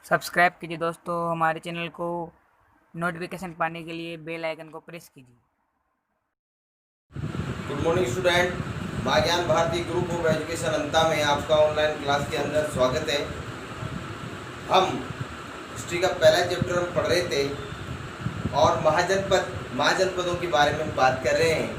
Subscribe कीजिए दोस्तों हमारे चैनल को। नोटिफिकेशन पाने के लिए बेल आइकन को प्रेस कीजिए। गुड मॉर्निंग स्टूडेंट, माँ ज्ञान भारती ग्रुप ऑफ एजुकेशन अंता में आपका ऑनलाइन क्लास के अंदर स्वागत है। हम हिस्ट्री का पहला चैप्टर हम पढ़ रहे थे और महाजनपदों के बारे में हम बात कर रहे हैं।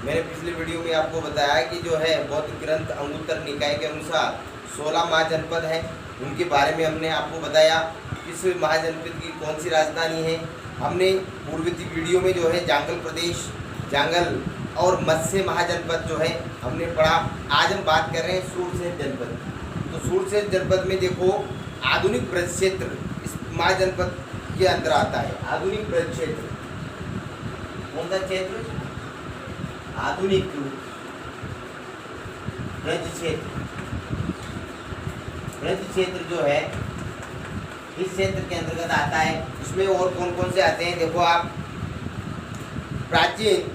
मैंने पिछले वीडियो में आपको बताया कि जो है बौद्ध ग्रंथ अंगुत्तर निकाय के अनुसार 16 महाजनपद हैं। उनके बारे में हमने आपको बताया किस महाजनपद की कौन सी राजधानी है। हमने पूर्ववर्ती वीडियो में जो है जांगल प्रदेश, जांगल और मत्स्य महाजनपद जो है हमने पढ़ा। आज हम बात कर रहे हैं सूरसेन जनपद। तो सूरसेन जनपद में देखो आधुनिक ब्रज क्षेत्र इस महाजनपद के अंदर आता है। आधुनिक ब्रज क्षेत्र कौन सा क्षेत्र? आधुनिक ब्रज क्षेत्र। ब्रज क्षेत्र जो है इस क्षेत्र के अंतर्गत आता है। इसमें और कौन कौन से आते हैं देखो आप। प्राचीन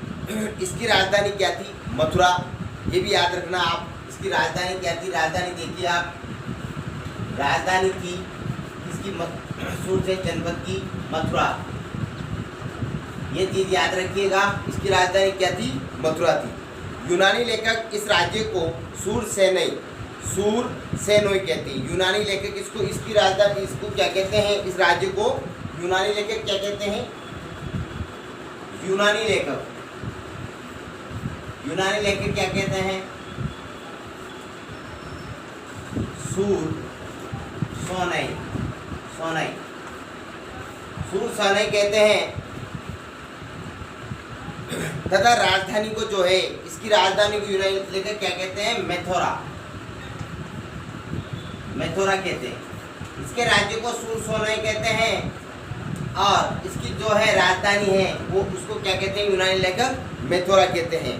इसकी राजधानी क्या थी? मथुरा। ये भी याद रखना आप। इसकी राजधानी क्या थी? राजधानी देखिए आप, राजधानी थी इसकी सूरसेन जनपद की मथुरा। ये चीज याद रखिएगा। इसकी राजधानी क्या थी? मथुरा थी। यूनानी लेखक इस राज्य को सूरसेनोई कहते हैं। यूनानी लेखक इसकी राजधानी इसको क्या कहते हैं? इस राज्य को यूनानी लेखक क्या कहते हैं? यूनानी लेखक क्या कहते हैं? सूरसेनोई कहते हैं। तथा राजधानी को जो है इसकी राजधानी को यूनानी लेखक क्या कहते हैं? मेथोरा कहते हैं। इसके राज्य को सूरसेनोई कहते हैं और इसकी जो है राजधानी है वो उसको क्या कहते हैं? यूनानी लेखक मेथोरा कहते थे।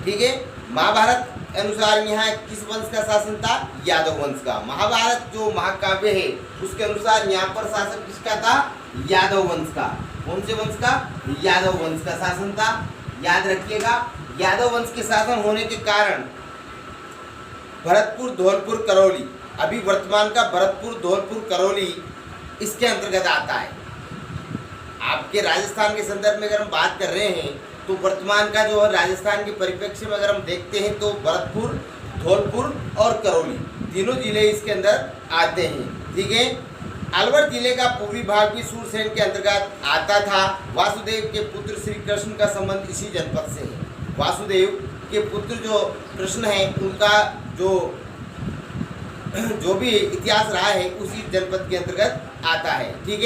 ठीक है। महाभारत अनुसार यहाँ किस वंश का शासन था? यादव वंश का। महाभारत जो महाकाव्य है उसके अनुसार यहाँ पर शासन किसका था? यादव वंश का। कौन से वंश का? यादव वंश का शासन था। याद रखिएगा। यादव वंश के शासन होने के कारण भरतपुर, धौलपुर, करौली, अभी वर्तमान का भरतपुर, धौलपुर, करौली इसके अंतर्गत आता है। आपके राजस्थान के संदर्भ में अगर हम बात कर रहे हैं तो वर्तमान का जो है राजस्थान के परिप्रेक्ष्य में अगर हम देखते हैं तो भरतपुर, धौलपुर और करौली तीनों जिले इसके अंदर आते हैं। ठीक है। अलवर जिले का पूर्वी भाग भी सूरसेन के अंतर्गत आता था। वासुदेव के पुत्र श्री कृष्ण का संबंध इसी जनपद से है। वासुदेव के पुत्र जो कृष्ण है उनका जो भी इतिहास रहा है उसी जनपद के अंतर्गत आता है। ठीक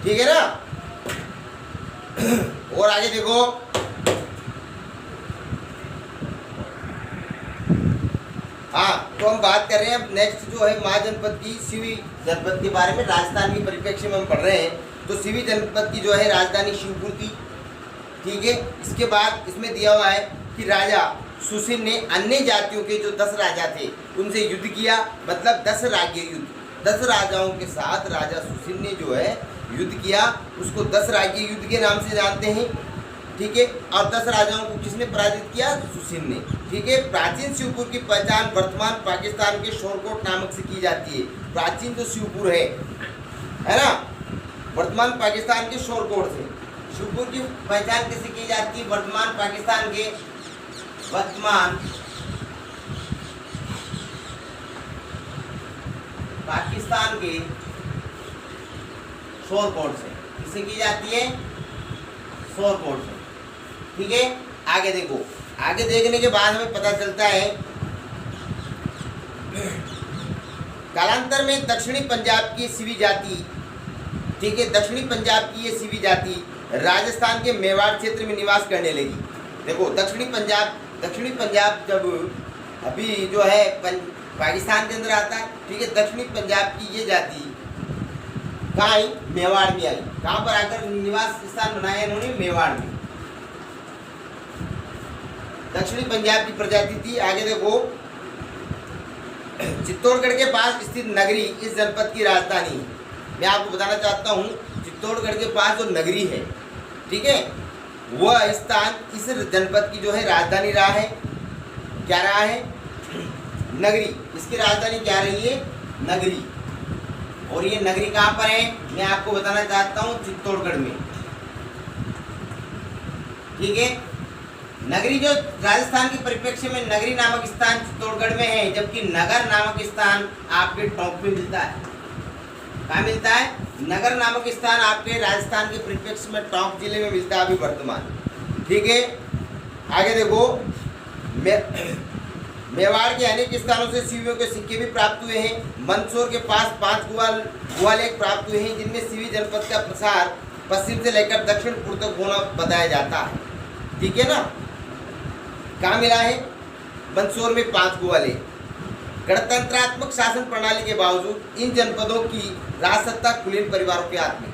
है ना। और आगे देखो, हाँ तो हम बात कर रहे हैं अब नेक्स्ट जो है महाजनपद की शिवी जनपद के बारे में। राजस्थान की परिप्रेक्ष्य में हम पढ़ रहे हैं तो शिवी जनपद की जो है राजधानी शिवपुर थी। ठीक है। इसके बाद इसमें दिया हुआ है कि राजा सुशील ने अन्य जातियों के जो 10 राजा थे उनसे युद्ध किया, मतलब 10 राज्य युद्ध। 10 राजाओं के साथ राजा सुशील ने जो है युद्ध किया, उसको 10 राज्य युद्ध के नाम से जानते हैं। ठीक है। और 10 राजाओं को किसने पराजित किया? सुशील ने। ठीक है। प्राचीन शिवपुर की पहचान वर्तमान पाकिस्तान के शोरकोट नामक से की जाती है। प्राचीन जो शिवपुर है ना, वर्तमान पाकिस्तान के शोरकोट से शिवपुर की पहचान किससे की जाती है? वर्तमान पाकिस्तान के शोरकोट से किससे की जाती है? शोरकोट से। ठीक है। आगे देखो, आगे देखने के बाद हमें पता चलता है कालांतर में दक्षिणी पंजाब की सिवी जाति, ठीक है, दक्षिणी पंजाब की ये सिवी जाति राजस्थान के मेवाड़ क्षेत्र में निवास करने लगी। देखो दक्षिणी पंजाब जब अभी जो है पाकिस्तान के अंदर आता है। ठीक है। दक्षिणी पंजाब की ये जाति कहाँ आई? मेवाड़ में आई। कहाँ पर आकर निवास स्थान बनाया इन्होंने? मेवाड़ में। दक्षिणी पंजाब की प्रजाति थी। आगे देखो, चित्तौड़गढ़ के पास स्थित नगरी इस जनपद की राजधानी है। मैं आपको बताना चाहता हूँ चित्तौड़गढ़ के पास जो नगरी है, ठीक है, वह स्थान इस जनपद की जो है राजधानी रहा है। क्या रहा है? नगरी। इसकी राजधानी क्या रही है? नगरी। और ये नगरी कहाँ पर है, मैं आपको बताना चाहता हूँ चित्तौड़गढ़ में। ठीक है, नगरी जो राजस्थान के परिप्रेक्ष्य में नगरी नामक स्थान चित्तौड़गढ़ में है, जबकि नगर नामक स्थान आपके टोंक में मिलता है। कहाँ मिलता है? नगर नामक स्थान आपके राजस्थान के परिप्रेक्ष्य में टोंक जिले में मिलता है अभी वर्तमान। ठीक है, आगे देखो, मेवाड़ के अनेक स्थानों से शिवियों के सिक्के भी प्राप्त हुए हैं। मंदसौर के पास 5 गुहालेख प्राप्त हुए हैं, जिनमें शिवी जनपद का प्रसार पश्चिम से लेकर दक्षिण पूर्व तक होना बताया जाता है। ठीक है ना, कहाँ मिला है? मंदसौर में 5 गुहालेख। गणतंत्रात्मक शासन प्रणाली के बावजूद इन जनपदों की राजसत्ता कुलीन परिवारों के हाथ में।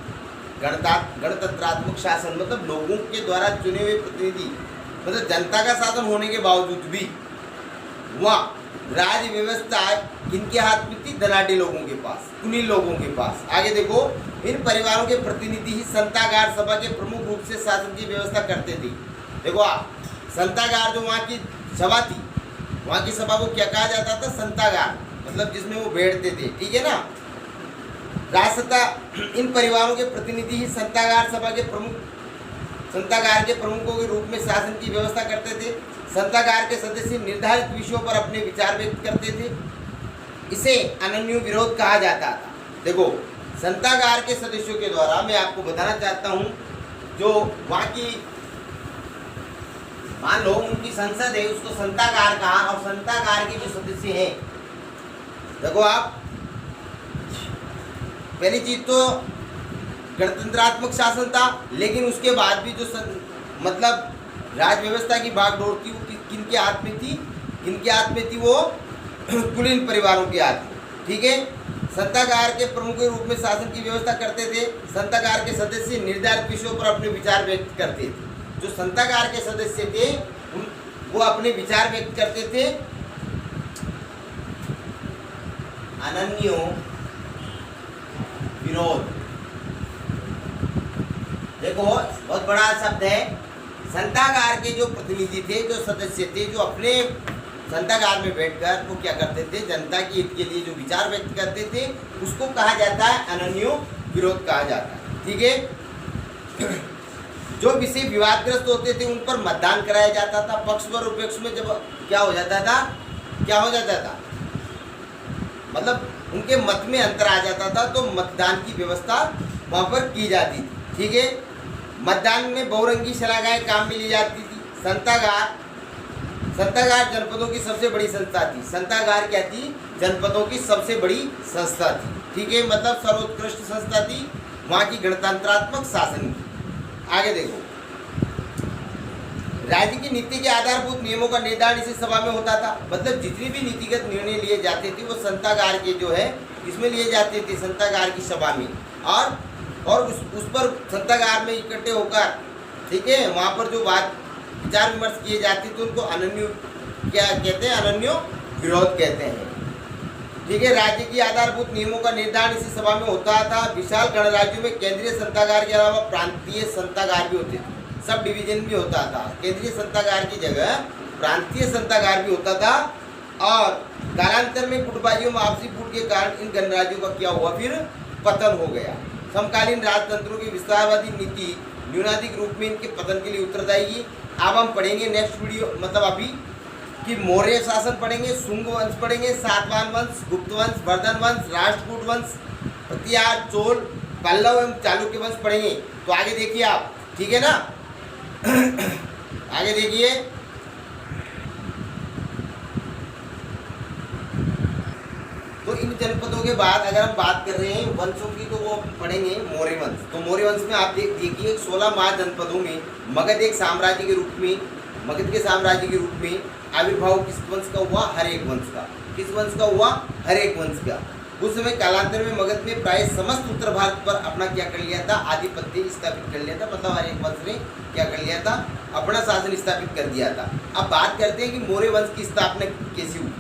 गणतंत्रात्मक शासन मतलब लोगों के द्वारा चुने हुए प्रतिनिधि, मतलब जनता का शासन होने के बावजूद भी वहाँ राज्य व्यवस्था किनके हाथ में थी? धनाढ़ी लोगों के पास, कुलीन लोगों के पास। आगे देखो, इन परिवारों के प्रतिनिधि ही संतागार सभा के प्रमुख रूप से शासन की व्यवस्था करते थे। देखो आप, संतागार जो वहाँ की सभा थी, वहाँ की सभा को क्या कहा जाता था? संतागार, मतलब जिसमें वो बैठते थे। ठीक है ना, राजसत्ता इन परिवारों के प्रतिनिधि ही संतागार सभा के संतागार के प्रमुखों के रूप में शासन की व्यवस्था करते थे। संतागार के सदस्य निर्धारित विषयों पर अपने विचार व्यक्त करते थे। इसे अनन्य विरोध कहा जाता था। देखो, संतागार के सदस्यों के द्वारा मैं आपको बताना चाहता हूँ, जो वहाँ की मान लो उनकी संसद है, उसको संतागार कहा, और संतागार के जो सदस्य हैं, देखो आप, पहली चीज तो गणतंत्रात्मक शासन था, लेकिन उसके बाद भी जो मतलब राज व्यवस्था की भागदौड़ थी वो किनके हाथ में थी? किनके हाथ में थी? वो कुलीन परिवारों के हाथ में। ठीक है, संतागार के प्रमुख के रूप में शासन की व्यवस्था करते थे। संतागार के सदस्य निर्धारित विषयों पर अपने विचार व्यक्त करते थे। जो संतागार के सदस्य थे वो अपने विचार व्यक्त करते थे। अनन्य विरोध, देखो बहुत बड़ा शब्द है। संतागार के जो प्रतिनिधि थे, जो सदस्य थे, जो अपने संतागार में बैठकर वो क्या करते थे? जनता के हित के लिए जो विचार व्यक्त करते थे, उसको कहा जाता है अनन्य विरोध कहा जाता है। ठीक है, जो विषय विवादग्रस्त होते थे उन पर मतदान कराया जाता था। पक्ष व विपक्ष में जब क्या हो जाता था? क्या हो जाता था? मतलब उनके मत में अंतर आ जाता था, तो मतदान की व्यवस्था वहाँ पर की जाती थी। ठीक है, मतदान में बहुरंगी शलाघाएं काम में ली जाती थी। संतागार जनपदों की सबसे बड़ी संस्था थी। संतागार क्या थी? जनपदों की सबसे बड़ी संस्था थी। ठीक है, मतलब सर्वोत्कृष्ट संस्था थी वहाँ की गणतंत्रात्मक शासन की। आगे देखो, राज्य की नीति के आधारभूत नियमों का निर्धारण इसी सभा में होता था। मतलब जितनी भी नीतिगत निर्णय लिए जाते थे वो संतागार के जो है इसमें लिए जाते थे, संतागार की सभा में, और उस पर संतागार में इकट्ठे होकर, ठीक है, वहाँ पर जो विचार विमर्श किए जाते थे उनको अनन्य क्या कहते हैं? अनन्य विरोध कहते हैं। ठीक है, राज्य की आधारभूत नियमों का निर्धारण इसी सभा में होता था। विशाल गणराज्यों में केंद्रीय संतागार के अलावा प्रांतीय संतागार भी होते थे, सब डिवीजन भी होता था। केंद्रीय संतागार की जगह प्रांतीय संतागार भी होता था। और कालांतर में गुटबाजियों में आपसी फूट के कारण इन गणराज्यों का क्या हुआ? फिर पतन हो गया। समकालीन राजतंत्रों की विस्तारवादी नीति न्यूनाधिक रूप में इनके पतन के लिए उत्तरदायी। अब हम पढ़ेंगे नेक्स्ट वीडियो, मतलब अभी कि मौर्य शासन पढ़ेंगे, शुंग वंश पढ़ेंगे, सातवाहन वंश, गुप्त वंश, वर्धन वंश, राष्ट्रकूट वंश, प्रतिहार, चोल, पल्लव एवं चालुक्य वंश पढ़ेंगे। तो आगे देखिए आप, ठीक है ना। आगे देखिए, तो इन जनपदों के बाद अगर हम बात कर रहे हैं वंशों की, तो वो पढ़ेंगे मौर्य वंश। तो मौर्य वंश में आप देखिए 16 महाजनपदों में मगध एक साम्राज्य के रूप में, मगध के साम्राज्य के रूप में आविर्भाव किस वंश का हुआ? हरेक वंश का। किस वंश का हुआ? हरेक वंश का। उस समय कालांतर में मगध में प्राय समस्त उत्तर भारत पर अपना क्या कर लिया था? आधिपत्य स्थापित कर लिया था। मतलब हरेक वंश ने क्या कर लिया था? अपना शासन स्थापित कर दिया था। अब बात करते हैं कि मौर्य वंश की स्थापना कैसी हुई।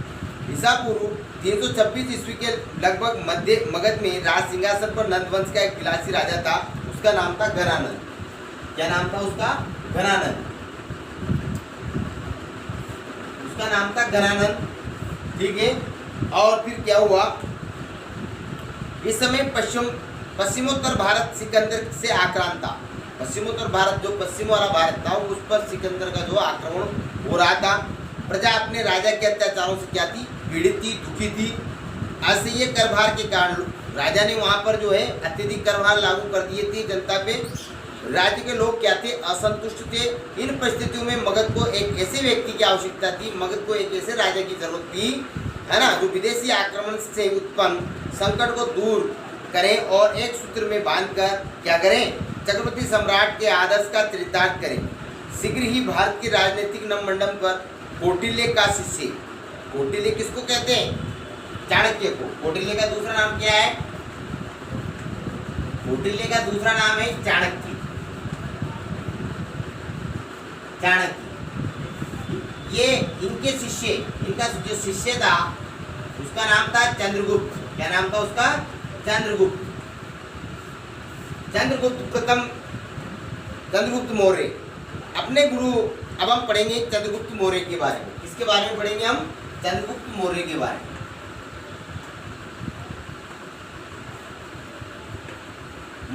ईसा पूर्व 326 ईस्वी के लगभग मध्य मगध में राज सिंहासन पर नंद वंश का एक विलासी राजा था। उसका नाम था घनानंद। क्या नाम था उसका? घनानंद। उसका नाम था घनानंद। ठीक है, और फिर क्या हुआ? इस समय पश्चिमोत्तर भारत सिकंदर से आक्रांत था। पश्चिमोत्तर भारत, जो पश्चिम वाला भारत था, उस पर सिकंदर का जो आक्रमण हो रहा था। प्रजा अपने राजा के अत्याचारों से क्या थी, पीड़ित थी, दुखी थी। असह्य कर भार के कारण राजा ने वहाँ पर जो है अत्यधिक कर भार लागू कर दिए थे जनता पे। राज्य के लोग क्या थे, असंतुष्ट थे। इन परिस्थितियों में मगध को एक ऐसे व्यक्ति की आवश्यकता थी, मगध को एक ऐसे राजा की जरूरत थी, है ना, जो विदेशी आक्रमण से उत्पन्न संकट को दूर करें और एक सूत्र में बांधकर क्या करें, चक्रवर्ती सम्राट के आदर्श का चरितार्थ करें। शीघ्र ही भारत के राजनीतिक नवमंडल पर कौटिल्य का शिष्य, कौटिल्य किसको कहते हैं, चाणक्य को। कौटिल्य का दूसरा नाम क्या है, कौटिल्य का दूसरा नाम है चाणक्य। चाणक्य, ये इनके शिष्य, इनका जो शिष्य था उसका नाम था चंद्रगुप्त। क्या नाम था उसका, चंद्रगुप्त। चंद्रगुप्त प्रथम, चंद्रगुप्त मौर्य अपने गुरु। अब हम पढ़ेंगे चंद्रगुप्त मौर्य के बारे में। किसके बारे में पढ़ेंगे हम, चंद्रगुप्त मौर्य के बारे में।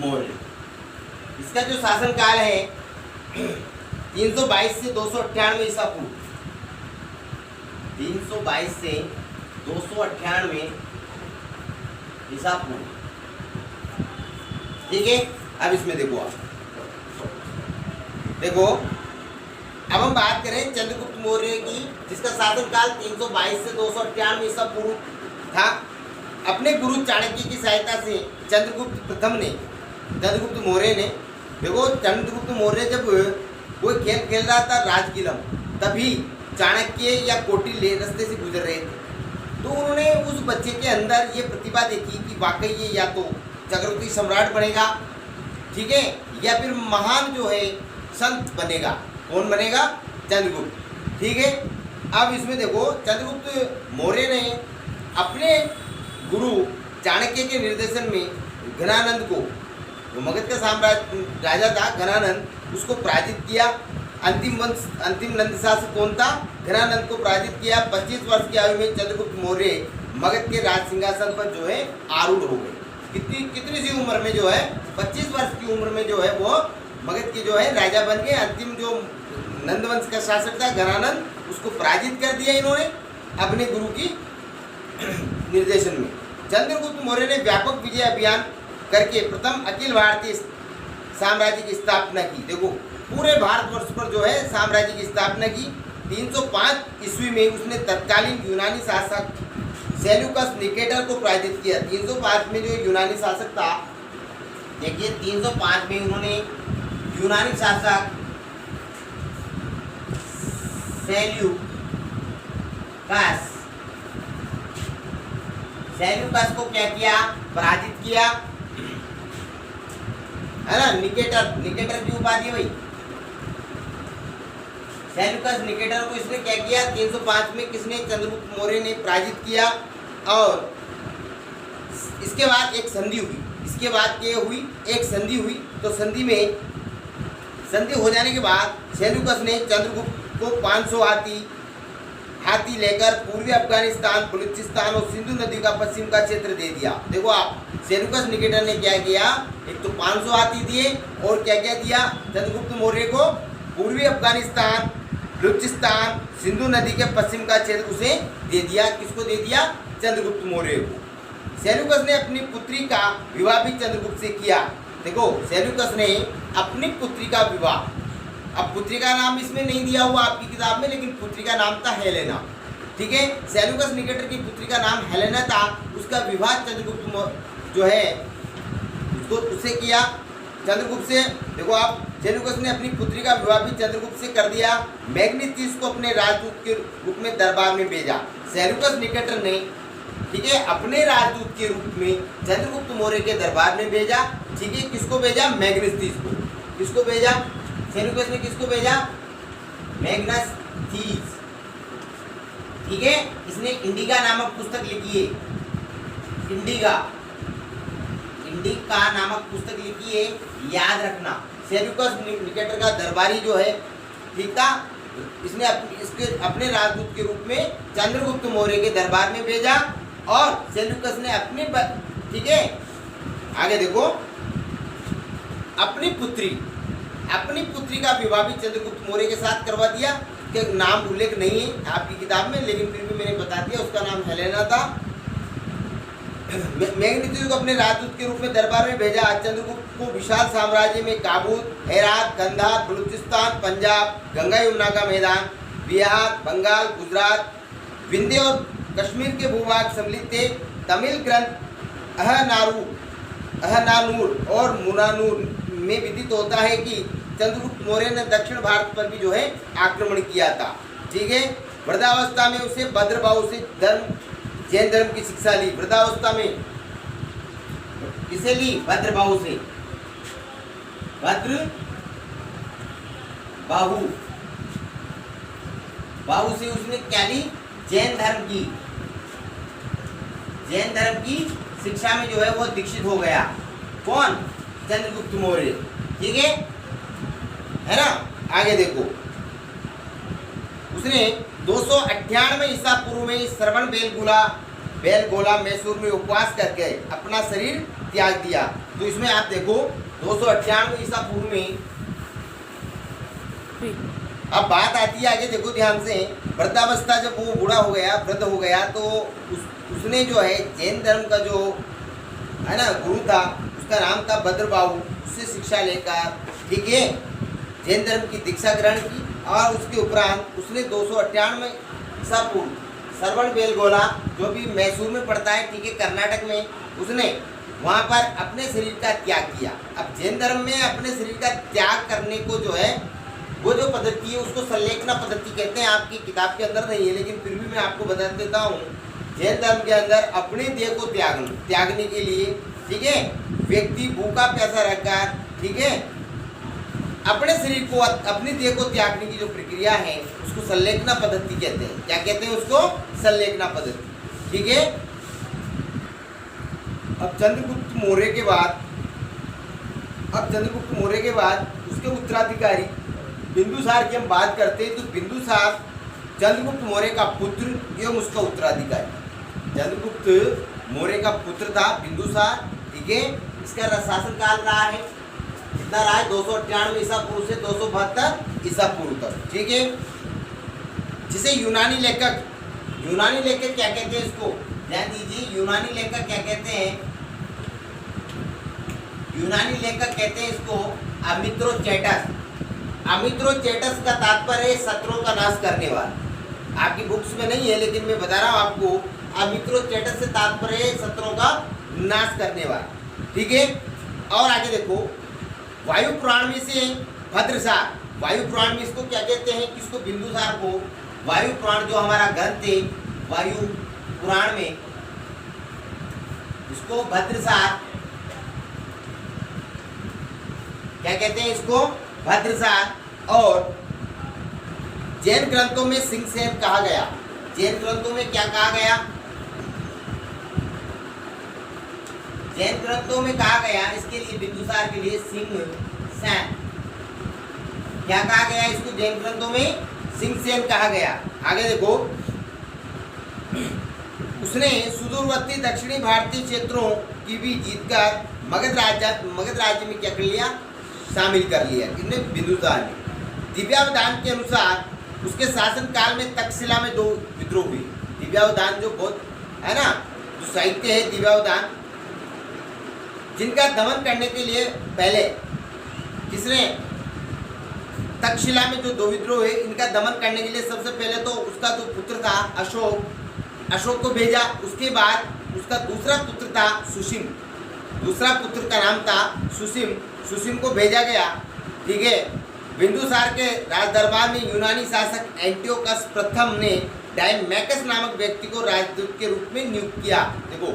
मौर्य, इसका जो शासन काल है 322 से 298 ईसा पूर्व। 322 से 298 ईसा पूर्व, ठीक है। अब इसमें देखो आप, देखो अब हम बात करें चंद्रगुप्त मौर्य की, जिसका शासनकाल 322 से 298 ईसा पूर्व था। अपने गुरु चाणक्य की सहायता से चंद्रगुप्त प्रथम ने, चंद्रगुप्त मौर्य ने, देखो चंद्रगुप्त मौर्य जब कोई खेल खेल रहा था राजगिलम, तभी चाणक्य या कौटिल्य रास्ते से गुजर रहे थे। तो उन्होंने उस बच्चे के अंदर ये प्रतिभा देखी कि वाकई ये या तो चक्रवर्ती सम्राट बनेगा, ठीक है, या फिर महान जो है संत बनेगा। कौन बनेगा, चंद्रगुप्त, ठीक है। अब इसमें देखो चंद्रगुप्त मौर्य ने अपने गुरु चाणक्य के निर्देशन में घनानंद को, जो मगध का साम्राज्य राजा था घनानंद, उसको पराजित किया। अंतिम नंद शासक कौन था, घनानंद को पराजित किया। 25 वर्ष की आयु में चंद्रगुप्त मौर्य मगध के राज सिंहासन पर जो है आरूढ़ हो गए। कितनी सी उम्र में जो है, 25 वर्ष की उम्र में जो है वो मगध के जो है राजा बन गए। अंतिम जो नंदवंश का शासक था घनानंद, उसको पराजित कर दिया इन्होंने अपने गुरु की निर्देशन में। चंद्रगुप्त मौर्य ने व्यापक विजय अभियान करके प्रथम अखिल भारतीय साम्राज्य की स्थापना की। देखो पूरे भारतवर्ष पर जो है साम्राज्य की स्थापना की। 305 ईस्वी में उसने तत्कालीन यूनानी शासक सेल्यूकस निकेटर को पराजित किया। 305 में जो यूनानी शासक था, देखिए 305 में उन्होंने यूनानी शासक सेल्यूकस को क्या किया, पराजित किया, है ना। निकेटर की उपाधि भाई, सेल्यूकस निकेटर को इसने क्या किया, 305 में किसने, चंद्रगुप्त मौर्य ने पराजित किया। और इसके बाद एक संधि हुई, इसके बाद क्या हुई, एक संधि हुई। तो संधि हो जाने के बाद सेल्यूकस ने चंद्रगुप्त को 500 हाथी लेकर पूर्वी अफगानिस्तान, बलूचिस्तान और सिंधु नदी का पश्चिम का क्षेत्र दे दिया। देखो आप, सेल्यूकस निकेटर ने क्या किया, एक तो 500 हाथी दिए और क्या क्या दिया, चंद्रगुप्त मौर्य को पूर्वी अफगानिस्तान, बलूचिस्तान, सिंधु नदी के पश्चिम का क्षेत्र उसे दे दिया। किसको दे दिया, चंद्रगुप्त मौर्य को। सेल्यूकस ने अपनी पुत्री का विवाह भी चंद्रगुप्त से किया। देखो सेल्यूकस ने अपनी पुत्री का विवाह, अब पुत्री का नाम इसमें नहीं दिया हुआ आपकी किताब में, लेकिन पुत्री का नाम था हेलेना, ठीक है। सेल्यूकस निकेटर की पुत्री का नाम हेलेना था। उसका विवाह चंद्रगुप्त जो है उससे किया, चंद्रगुप्त से। देखो आप, सेल्यूकस ने अपनी पुत्री का विवाह भी चंद्रगुप्त से कर दिया। मैग्नीतीस को अपने राजदूत के रूप में दरबार में भेजा। सेल्यूकस निकेटर ने, ठीक है, अपने राजदूत के रूप में चंद्रगुप्त मौर्य के दरबार में भेजा, ठीक है। किसको भेजा, मैग्नीतीस को। किसको भेजा, सेल्यूकस ने किसको भेजा, मैग्नीतीस, ठीक है। इसने इंडिका नामक पुस्तक लिखी है, इंडिका नामक पुस्तक लिखी है, याद रखना। सेल्यूकस निकेटर का दरबारी जो है, ठीक था, इसने अपने राजदूत के रूप में चंद्रगुप्त मौर्य के दरबार में भेजा। और सेल्यूकस ने अपने ठीक है। आगे देखो, अपनी पुत्री का विवाह भी चंद्रगुप्त मौर्य के साथ करवा दिया, कि नाम उल्लेख नहीं है आपकी किताब में, लेकिन फिर भी मैंने बता दिया, उसका नाम हेलेना था। मेघनाद को अपने राजदूत के रूप में दरबार में भेजा। चंद्रगुप्त को विशाल साम्राज्य में काबुल, हेरात, कंधार, बलूचिस्तान, पंजाब, गंगा यमुना का मैदान, बिहार, बंगाल, गुजरात, विंध्य और कश्मीर के भूभाग सम्मिलित थे। तमिल ग्रंथ अहनानूर और मुनानूर में विदित होता है कि चंद्रगुप्त मौर्य ने दक्षिण भारत पर भी जो है आक्रमण किया था। ठीक है। वृद्धावस्था में उसे भद्रबाहु से जैन धर्म की शिक्षा ली। वृद्धावस्था में किसे ली? भद्रबाहु से। बाहु से उसने क्या ली? जैन धर्म की शिक्षा में जो है वो दीक्षित हो गया। कौन? चंद्रगुप्त मौर्य। ठीक है ना। आगे देखो, उसने 298 ईसा पूर्व में श्रवण बेलगोला मैसूर में उपवास करके अपना शरीर त्याग दिया। तो इसमें आप देखो 298 ईसा पूर्व में। अब बात आती है आगे, देखो ध्यान से, वृद्धावस्था जब वो वृद्ध हो गया तो उसने जो है जैन धर्म का जो है ना गुरु था, उसका नाम था भद्रबाहु, उससे शिक्षा लेकर, ठीक है, जैन धर्म की दीक्षा ग्रहण की। और उसके उपरांत उसने 298 ईसा पूर्व श्रवण बेलगोला, जो भी मैसूर में पड़ता है, ठीक है, कर्नाटक में, उसने वहाँ पर अपने शरीर का त्याग किया। अब जैन धर्म में अपने शरीर का त्याग करने को जो है वो जो पद्धति है उसको संलेखना पद्धति कहते हैं। आपकी किताब के अंदर नहीं है, लेकिन फिर भी मैं आपको बता देता हूँ। जैन धर्म के अंदर अपने देह को त्यागने के लिए, ठीक है, व्यक्ति भूखा प्यासा रहकर, ठीक है, अपने शरीर को अपने देह को त्यागने की जो प्रक्रिया है उसको संलेखना पद्धति कहते हैं। क्या कहते हैं उसको? संलेखना पद्धति। ठीक है। अब चंद्रगुप्त मौर्य के बाद उसके उत्तराधिकारी बिंदुसार की हम बात करते हैं। तो बिंदुसार चंद्रगुप्त मौर्य का पुत्र एवं उसका उत्तराधिकारी। चंद्रगुप्त मौर्य का पुत्र था बिंदुसार। ठीक है। इसका शासन काल रहा है, कितना रहा है? 298 ईसा पूर्व से 272 ईसा पूर्व तक। ठीक है। जिसे यूनानी लेखक क्या कहते हैं? इसको ध्यान दीजिए, यूनानी लेखक क्या कहते हैं? यूनानी लेखक कहते हैं इसको अमित्रोचेटस का तात्पर्य है शत्रुओं का नाश करने वाला। आपकी बुक्स में नहीं है, लेकिन मैं बता रहा हूँ आपको, अमित्रोचेटस से तात्पर्य है शत्रुओं का नाश करने वाला। ठीक है। और आगे देखो, वायु पुराण में से भद्रसार, वायु पुराण में इसको क्या कहते हैं? किसको? बिंदुसार को। वायु पुराण जो हमारा ग्रंथ है, वायु पुराण में इसको भद्रसार क्या कहते हैं? इसको भद्रसार। और जैन ग्रंथों में सिंहसेन कहा गया। जैन ग्रंथों में क्या कहा गया? जैन ग्रंथों में कहा गया इसके लिए, बिंदुसार के लिए सिंहसेन। क्या कहा गया इसको? जैन ग्रंथों में सिंहसेन कहा गया। आगे देखो, उसने सुदूरवर्ती दक्षिणी भारतीय क्षेत्रों की भी जीतकर मगध राज्य में क्या कर लिया? शामिल कर लिया। किसने? बिंदुसार ने। दिव्यावधान के अनुसार उसके शासन काल में तक्षशिला में 2 विद्रोह हुए। दिव्यावधान जो बहुत है ना, जो साहित्य है दिव्यावधान, जिनका दमन करने के लिए पहले किसने? तक्षशिला में जो 2 विद्रोह है, इनका दमन करने के लिए सबसे पहले तो उसका जो पुत्र था अशोक को भेजा। उसके बाद उसका दूसरा पुत्र था सुसीम, दूसरा पुत्र का नाम था सुसीम को भेजा गया। ठीक है। बिंदुसार के राज दरबार में यूनानी शासक एंटियोकस प्रथम ने डायमैकस नामक व्यक्ति को राजदूत के रूप में नियुक्त किया। देखो,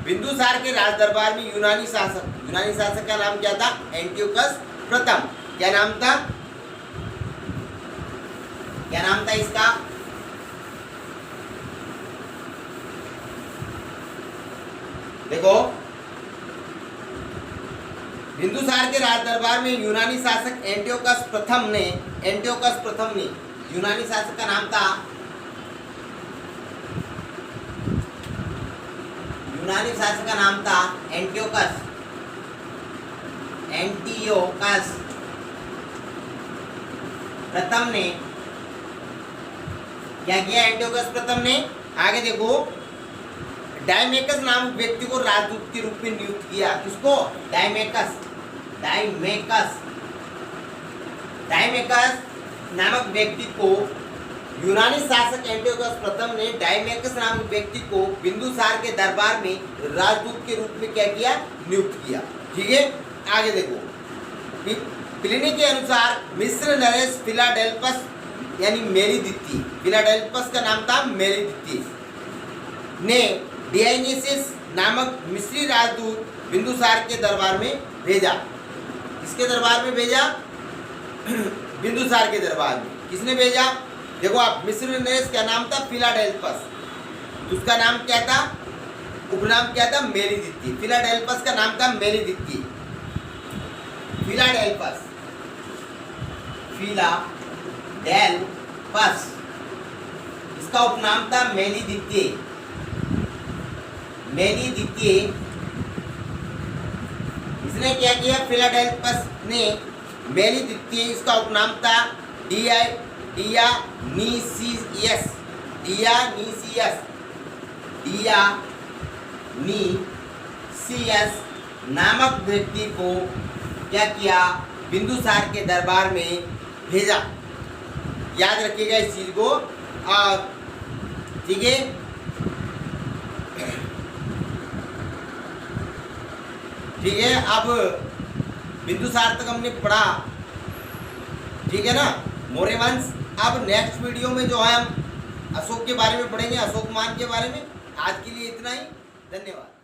बिंदुसार के राज दरबार में यूनानी शासक का नाम क्या था? एंटियोकस प्रथम। क्या नाम था? क्या नाम था इसका? देखो, बिंदुसार के राज दरबार में यूनानी शासक एंटियोकस प्रथम ने यूनानी शासक का नाम था यूनानी शासक का नाम था एंटियोकस। एंटियोकस प्रथम ने क्या किया? एंटियोकस प्रथम ने, आगे देखो, डायमेकस नामक व्यक्ति को राजदूत के रूप में नियुक्त किया। किसको? डायमेकस। डायमेकस डायमेकस नामक व्यक्ति को यूनानी शासक एंटियोकस प्रथम ने डायमेकस नामक व्यक्ति को बिंदुसार के दरबार में राजदूत के रूप में क्या किया? नियुक्त किया। ठीक है, आगे देखो, प्लिनी के अनुसार मिस्र नरेश फिलाडेल्फस यानी मेलिदिती, फिलाडेल्फस का नाम था मेलिदिती, ने डियोनिसिस नामक मिस्री राजदूत बिंदुसार के दरबार में भेजा। किसके दरबार में भेजा? बिंदुसार के दरबार में। किसने भेजा? देखो आप, मिस्र नरेश का नाम था फिलाडेल्फस, उसका नाम क्या था? उपनाम क्या था? मेलिदिती। फिलाडेल्फस का नाम था मेलिदिती। फिलाडेल्फस, फिलाडेल्फस, इसका उपनाम था मेलिदिती। मेलिदिती, इसने क्या किया? फिलाडेल्फस ने मेलिदिती, इसका उपनाम था डियोनीसियस। डियोनीसियस नामक व्यक्ति को क्या किया? बिंदुसार के दरबार में भेजा। याद रखिएगा इस चीज को। और ठीक है, ठीक है, अब बिंदुसार तक हमने पढ़ा, ठीक है ना, मौर्य वंश। अब नेक्स्ट वीडियो में जो है हम अशोक के बारे में पढ़ेंगे, अशोकमान के बारे में। आज के लिए इतना ही, धन्यवाद।